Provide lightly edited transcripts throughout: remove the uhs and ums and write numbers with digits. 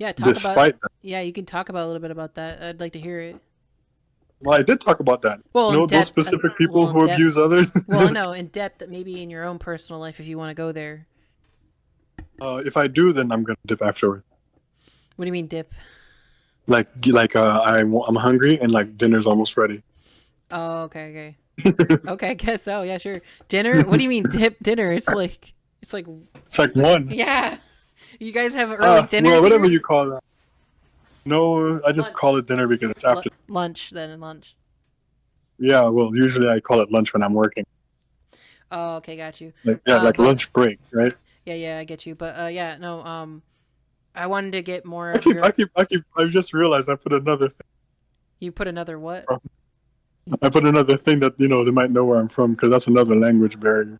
Yeah, talk about. despite that. Yeah, you can talk about a little bit about that. I'd like to hear it. Well, I did talk about that. Well, You in know, those depth. specific Well, people in who depth. abuse others. Well, no, in depth. Maybe in your own personal life, if you want to go there. If I do, then I'm gonna dip afterward. What do you mean dip? I'm hungry and like dinner's almost ready. Oh, okay, okay, okay. I guess so. Yeah, sure. Dinner. What do you mean dip? Dinner. It's like, It's like one. yeah. You guys have early Well, dinners whatever here. you call that. No, I just call Lunch. it dinner because it's after. Lunch then lunch. Yeah, well, usually I call it lunch when I'm working. Oh, okay, got you. Like yeah, like But lunch break, right? yeah, yeah, I get you. But yeah, no. I wanted to get more I of keep, your. I keep, I keep. I just realized I put another You put another what? thing. I put another thing that they might know where I'm from because that's another language barrier.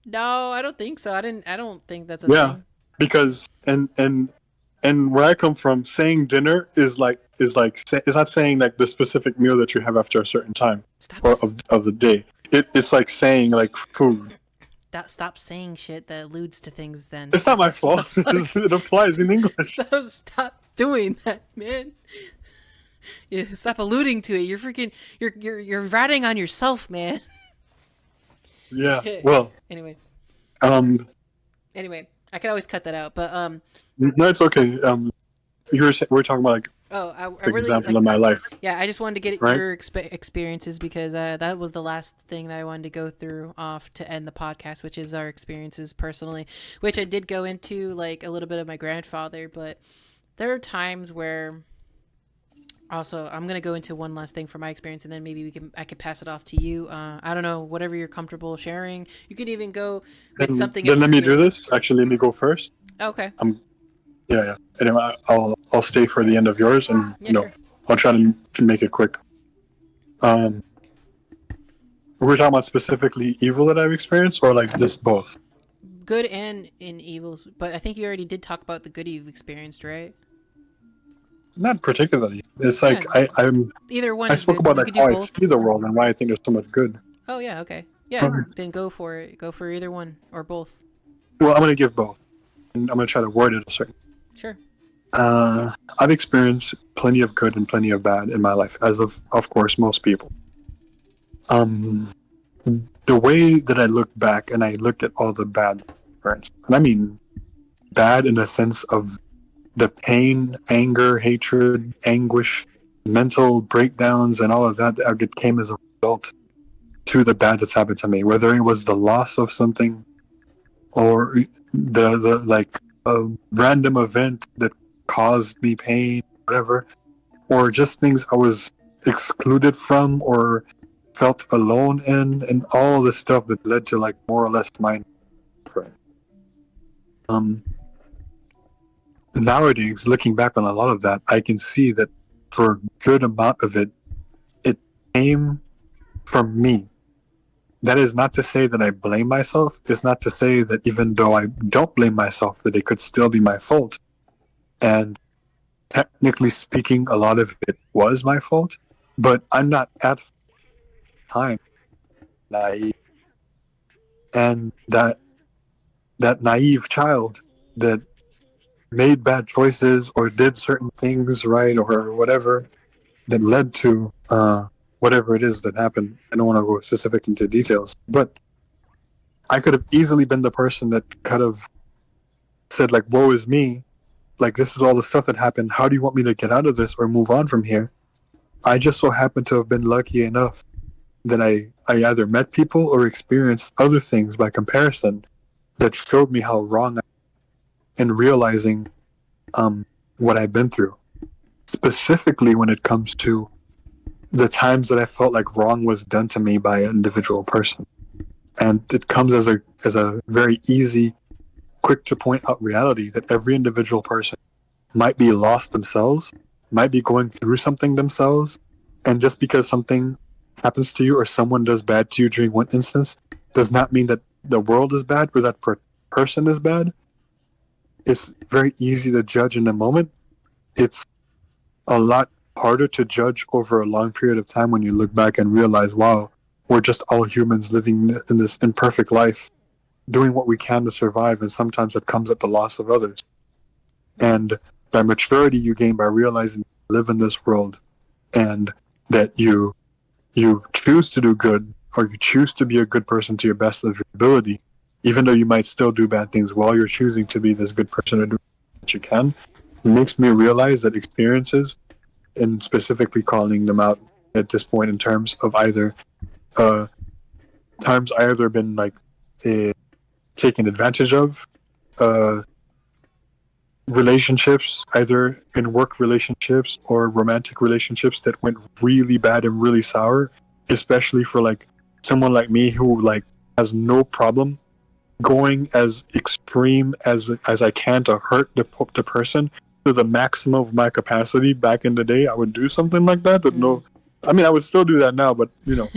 No, I don't think so. I didn't. I don't think that's a Yeah, thing. because and where I come from, saying dinner is not saying like the specific meal that you have after a certain time Stop. or of the day. It's like saying like food. Stop saying shit that alludes to things. Then It's not my what the fault. fuck? It applies in English. So stop doing that, man. Yeah, stop alluding to it. You're freaking. You're ratting on yourself, man. Yeah. Well, Anyway, um, anyway, I could always cut that out. But no, it's okay. We're talking about like oh, I for really example like. in my life, Yeah, I just wanted to get right? your experiences because that was the last thing that I wanted to go through off to end the podcast, which is our experiences personally, which I did go into like a little bit of my grandfather, but there are times where also I'm gonna go into one last thing from my experience, and then maybe I could pass it off to you. I don't know, whatever you're comfortable sharing. You could even go with And something then let me do obscure. this. Actually, let me go first. Okay. I'm Yeah, yeah. Anyway, I'll stay for the end of yours, and Yeah, sure. I'll try to make it quick. Um, we're talking about specifically evil that I've experienced, or like just both. Good and in evils, but I think you already did talk about the good you've experienced, right? Not particularly. It's Yeah, like either one I is spoke good. about You like could do how I both. see the world and why I think there's so much good. Oh yeah, okay. Yeah, Um, then go for it. Go for either one or both. well, I'm gonna give both, and I'm gonna try to word it a certain. Sure. I've experienced plenty of good and plenty of bad in my life, as of course most people. Um, the way that I look back and I look at all the bad experience, and I mean bad in the sense of the pain, anger, hatred, anguish, mental breakdowns, and all of that came as a result to the bad that's happened to me. Whether it was the loss of something or the like a random event that caused me pain, whatever, or just things I was excluded from or felt alone in, and all the stuff that led to like more or less my um nowadays, looking back on a lot of that, I can see that for a good amount of it, it came from me. That is not to say that I blame myself. It's not to say that even though I don't blame myself, that it could still be my fault. And technically speaking, a lot of it was my fault. But I'm not at the time naive. And that naive child that made bad choices or did certain things right or whatever that led to whatever it is that happened. I don't want to go specific into details, but I could have easily been the person that could have said like, "Woe is me! Like this is all the stuff that happened. How do you want me to get out of this or move on from here?" I just so happened to have been lucky enough that I either met people or experienced other things by comparison that showed me how wrong I am in realizing what I've been through. Specifically, when it comes to the times that I felt like wrong was done to me by an individual person. And it comes as a very easy, quick to point out reality that every individual person might be lost themselves, might be going through something themselves, and just because something happens to you or someone does bad to you during one instance does not mean that the world is bad or that person is bad. It's very easy to judge in the moment. It's a lot harder to judge over a long period of time when you look back and realize, wow, we're just all humans living in this imperfect life, doing what we can to survive, and sometimes it comes at the loss of others. Mm-hmm. And that maturity you gain by realizing you live in this world, and that you choose to do good, or you choose to be a good person to your best of your ability, even though you might still do bad things while you're choosing to be this good person and do what you can, makes me realize that experiences, and specifically calling them out at this point in terms of either times either been like uh, taken advantage of, uh, relationships, either in work relationships or romantic relationships that went really bad and really sour, especially for like someone like me who like has no problem going as extreme as I can to hurt the person to the maximum of my capacity. Back in the day, I would do something like that, but Mm. no, I mean I would still do that now, but you know,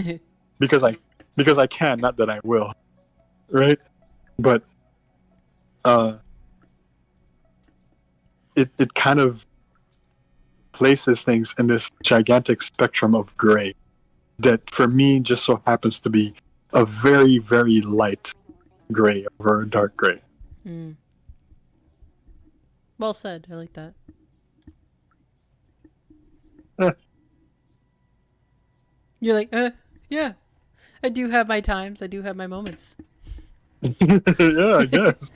because I can, not that I will, right? But uh, it kind of places things in this gigantic spectrum of gray that for me just so happens to be a very, very light gray over a dark gray. Mm. Well said. I like that. You're like, yeah. I do have my times. I do have my moments. Yeah, I guess.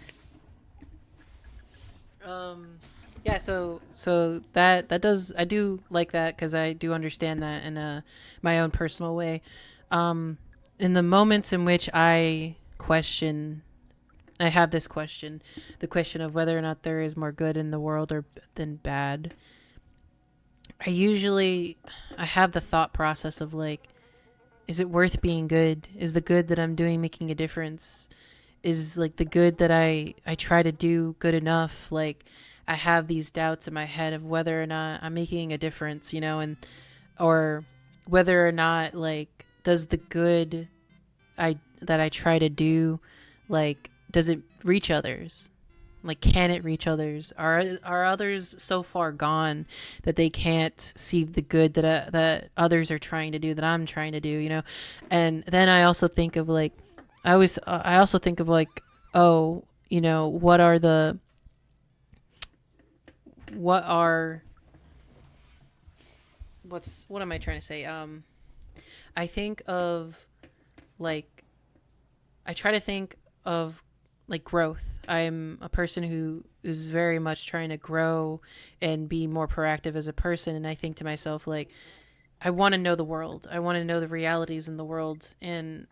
Um, yeah. So that does, I do like that because I do understand that in my own personal way. Um, in the moments in which I have this question, the question of whether or not there is more good in the world or than bad. I usually I have the thought process of like, is it worth being good? Is the good that I'm doing making a difference? Is like the good that I try to do good enough? Like I have these doubts in my head of whether or not I'm making a difference, you know, and or whether or not like does the good I try to do, like does it reach others? Like can it reach others? Are others so far gone that they can't see the good that others are trying to do, that I'm trying to do, you know? And then I also think of like I also think of like, oh, you know, what are what am I trying to say? I think of like I try to think of like growth. I'm a person who is very much trying to grow and be more proactive as a person, and I think to myself like I want to know the world. I want to know the realities in the world, and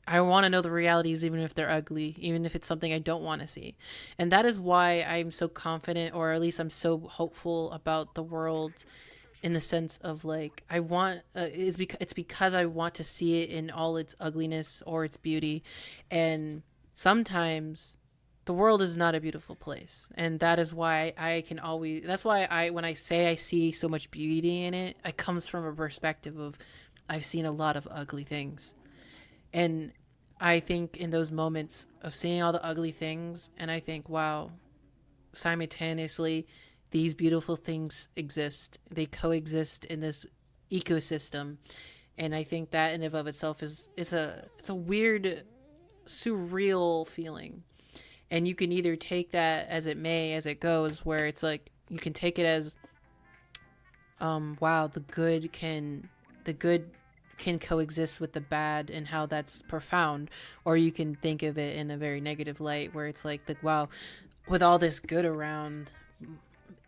I want to know the realities even if they're ugly, even if it's something I don't want to see. And that is why I'm so confident, or at least I'm so hopeful about the world, in the sense of like I want it's because I want to see it in all its ugliness or its beauty. And sometimes the world is not a beautiful place, and that is why I can always that's why I when I say I see so much beauty in it, it comes from a perspective of I've seen a lot of ugly things. And I think in those moments of seeing all the ugly things, and I think, wow, simultaneously, these beautiful things exist. They coexist in this ecosystem, and I think that in and of itself is a it's a weird, surreal feeling. And you can either take that as it may, as it goes, where it's like you can take it as, wow, the good can coexist with the bad, and how that's profound. Or you can think of it in a very negative light, where it's like the wow, with all this good around,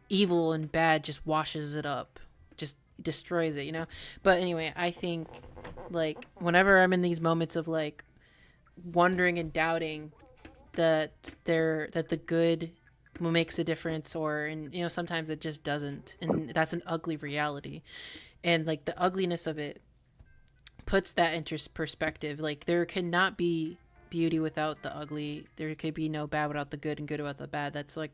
evil and bad just washes it up, just destroys it, you know? But anyway, I think like whenever I'm in these moments of like wondering and doubting that the good makes a difference, or and you know sometimes it just doesn't, and that's an ugly reality. And like the ugliness of it puts that into perspective. Like there cannot be beauty without the ugly. There could be no bad without the good, and good without the bad. That's like,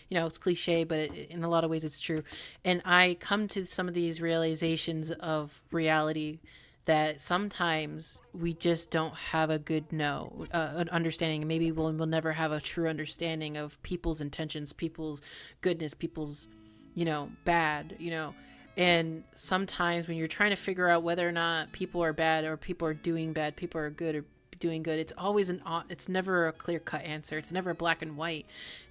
you know, it's cliche, but in a lot of ways it's true. And I come to some of these realizations of reality that sometimes we just don't have a good an understanding. Maybe we'll never have a true understanding of people's intentions, people's goodness, people's, you know, bad, you know. And sometimes when you're trying to figure out whether or not people are bad, or people are doing bad, people are good, or doing good. It's always it's never a clear cut answer. It's never black and white.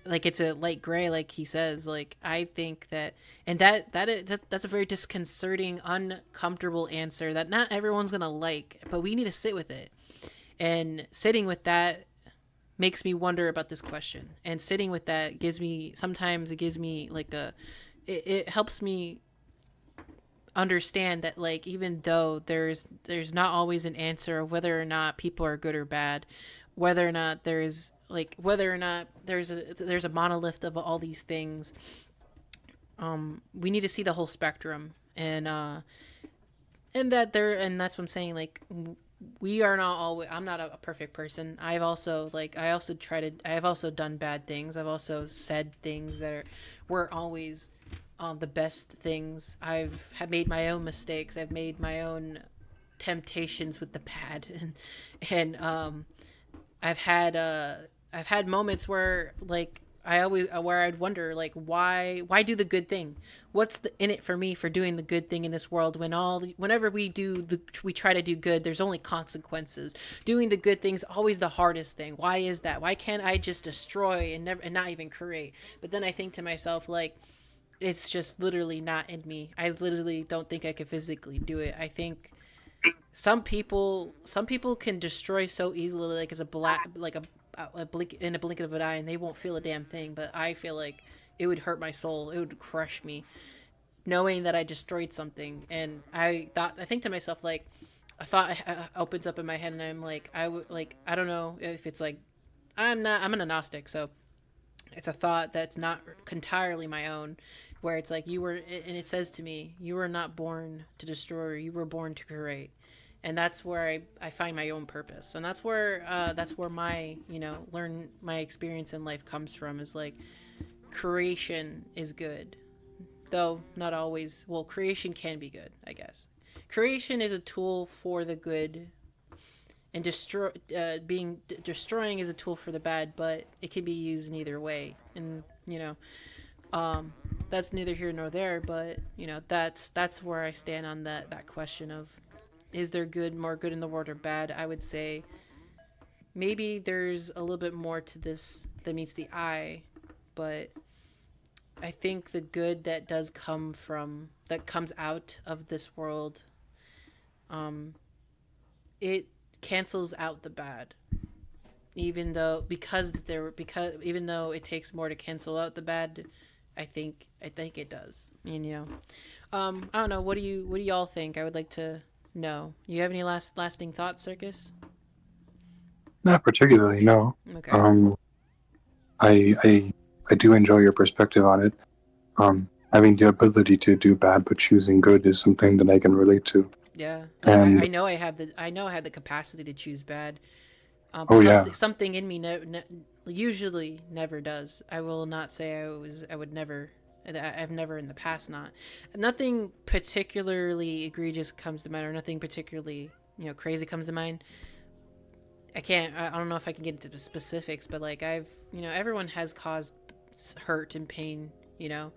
Like it's a light gray, like he says. Like I think that, and that's a very disconcerting, uncomfortable answer that not everyone's gonna like, but we need to sit with it. And sitting with that makes me wonder about this question. And sitting with that sometimes it gives me like it helps me understand that, like, even though there's not always an answer of whether or not people are good or bad, whether or not there's a monolith of all these things, we need to see the whole spectrum. And that's what I'm saying, like, we are not always, I'm not a perfect person. I've also done bad things. I've also said things weren't always the best things. Have made my own mistakes. I've made my own temptations with the bad, and I've had I've had moments where, like, where I'd wonder, like, why do the good thing? What's in it for me for doing the good thing in this world, whenever we try to do good, there's only consequences. Doing the good thing's always the hardest thing. Why is that? Why can't I just destroy and not even create? But then I think to myself, like, it's just literally not in me. I literally don't think I could physically do it. I think some people can destroy so easily, like, as a blink in a blink of an eye, and they won't feel a damn thing. But I feel like it would hurt my soul. It would crush me, knowing that I destroyed something. And I think to myself, like, a thought opens up in my head, and I'm like, I don't know if it's like, I'm an agnostic, so it's a thought that's not entirely my own, where it's like, and it says to me, you were not born to destroy, you were born to create. And that's where I find my own purpose. And that's where my, learn my experience in life comes from, is like, creation is good. Though not always, well, creation can be good, I guess. Creation is a tool for the good, and destroying is a tool for the bad, but it can be used in either way. And that's neither here nor there, but that's where I stand on that question of, is there more good in the world or bad? I would say maybe there's a little bit more to this than meets the eye, but I think the good that comes out of this world, it cancels out the bad. Even though even though it takes more to cancel out the bad, I think it does. I don't know. What do y'all think? I would like to know. You have any lasting thoughts, Circus? Not particularly, no. Okay. I do enjoy your perspective on it. Having the ability to do bad but choosing good is something that I can relate to. Yeah. And I know I have the capacity to choose bad. oh yeah, Something in me usually never does. I will not say I would never. I've never in the past not. Nothing particularly egregious comes to mind, or nothing particularly crazy comes to mind. I don't know if I can get into specifics, but, like, everyone has caused hurt and pain, a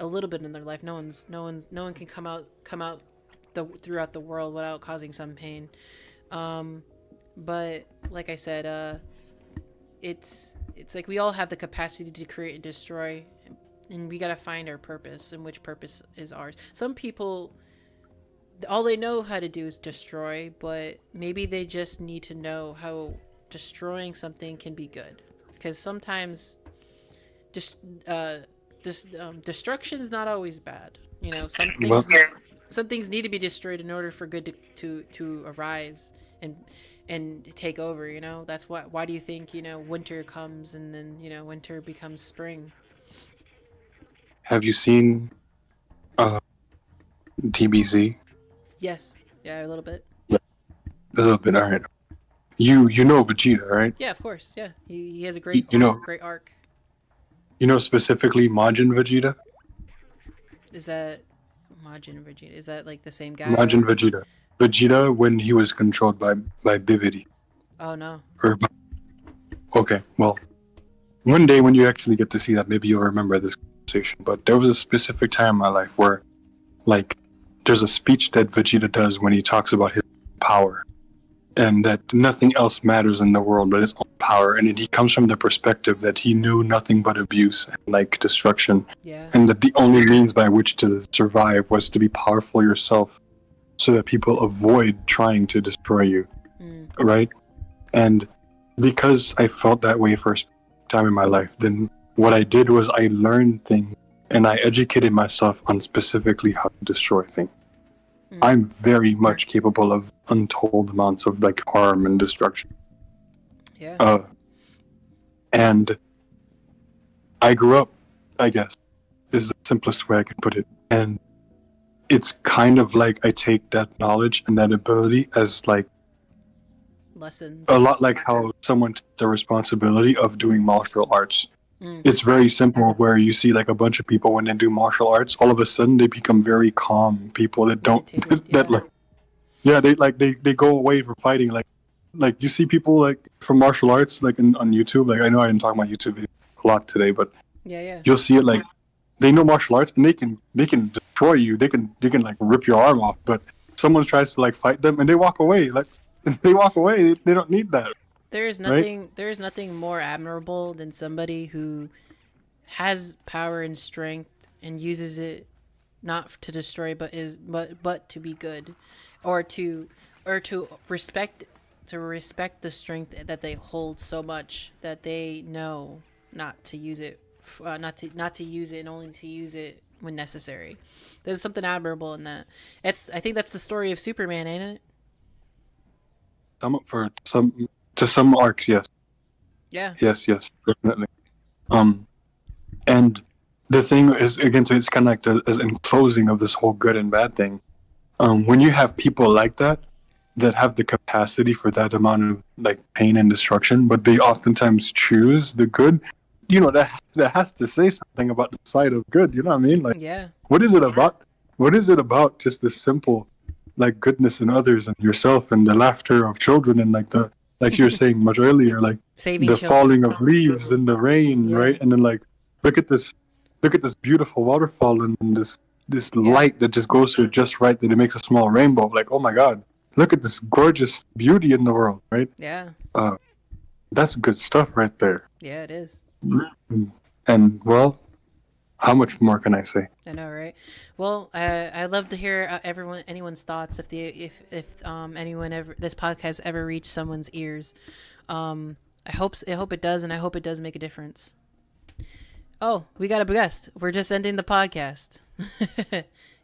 little bit in their life. No one can come out throughout the world without causing some pain. But like I said, it's like we all have the capacity to create and destroy, and we gotta find our purpose, and which purpose is ours. Some people, all they know how to do is destroy, but maybe they just need to know how destroying something can be good, because sometimes destruction is not always bad. well, Some things need to be destroyed in order for good to arise and take over. That's why do you think winter comes, and then winter becomes spring? have you seen uh, DBZ? Yes. Yeah, a little bit. Yeah, a little bit. All right. You know Vegeta, right? Yeah, of course. Yeah, he has a great arc. You know specifically Majin Vegeta. Is that Majin Vegeta? Is that like the same guy? Majin Vegeta. Vegeta when he was controlled by Bibidi. Oh no. Okay, well, one day when you actually get to see that, maybe you'll remember this conversation. But there was a specific time in my life where, like, there's a speech that Vegeta does when he talks about his power, and that nothing else matters in the world but his own power. And he comes from the perspective that he knew nothing but abuse and like destruction, Yeah. and that the only means by which to survive was to be powerful yourself, so that people avoid trying to destroy you, right? And because I felt that way for a time in my life, then what I did was I learned things and I educated myself on specifically how to destroy things. I'm very much capable of untold amounts of like harm and destruction. Yeah. And I grew up, I guess, is the simplest way I can put it. And it's kind of like I take that knowledge and that ability as like Lessons. a lot like how someone takes the responsibility of doing martial arts. It's very simple, where you see like a bunch of people when they do martial arts, all of a sudden they become very calm people that don't that like they go away from fighting, like you see people like from martial arts like on YouTube. Like I know I didn't talk about YouTube videos a lot today, but Yeah. you'll see it like they know martial arts and they can destroy you. They can like rip your arm off, but someone tries to like fight them and they walk away. Like they walk away. They don't need that, right? There is nothing more admirable than somebody who has power and strength and uses it not to destroy but to be good, or to respect the strength that they hold so much that they know not to use it, not to use it, and only to use it when necessary. There's something admirable in that. I think that's the story of Superman, ain't it? To some arcs, yes, Yeah. yes, definitely. Um, and the thing is, again, so it's kind of like as in closing of this whole good and bad thing. When you have people like that have the capacity for that amount of like pain and destruction, but they oftentimes choose the good, that has to say something about the side of good. You know what I mean? Like, Yeah. what is it about? What is it about just the simple, like goodness in others and yourself and the laughter of children and like you were saying much earlier, like Saving the children. falling of leaves and the rain, right? And then Yes. like look at this, look at this beautiful waterfall and this Yeah. light that just goes through it just right that it makes a small rainbow. Like, oh my God, look at this gorgeous beauty in the world, right? Yeah. Uh, that's good stuff right there. Yeah, it is. And well, how much more can I say? I know, right? Well, I love to hear anyone's thoughts. If anyone ever this podcast ever reached someone's ears, I hope it does, and I hope it does make a difference. Oh, we got a guest. We're just ending the podcast.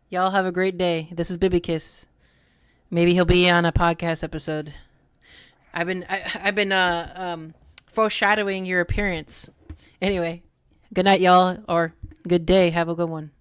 Y'all have a great day. This is Bibi Kiss. Maybe he'll be on a podcast episode. I've been foreshadowing your appearance. Anyway, good night, y'all, or good day. Have a good one.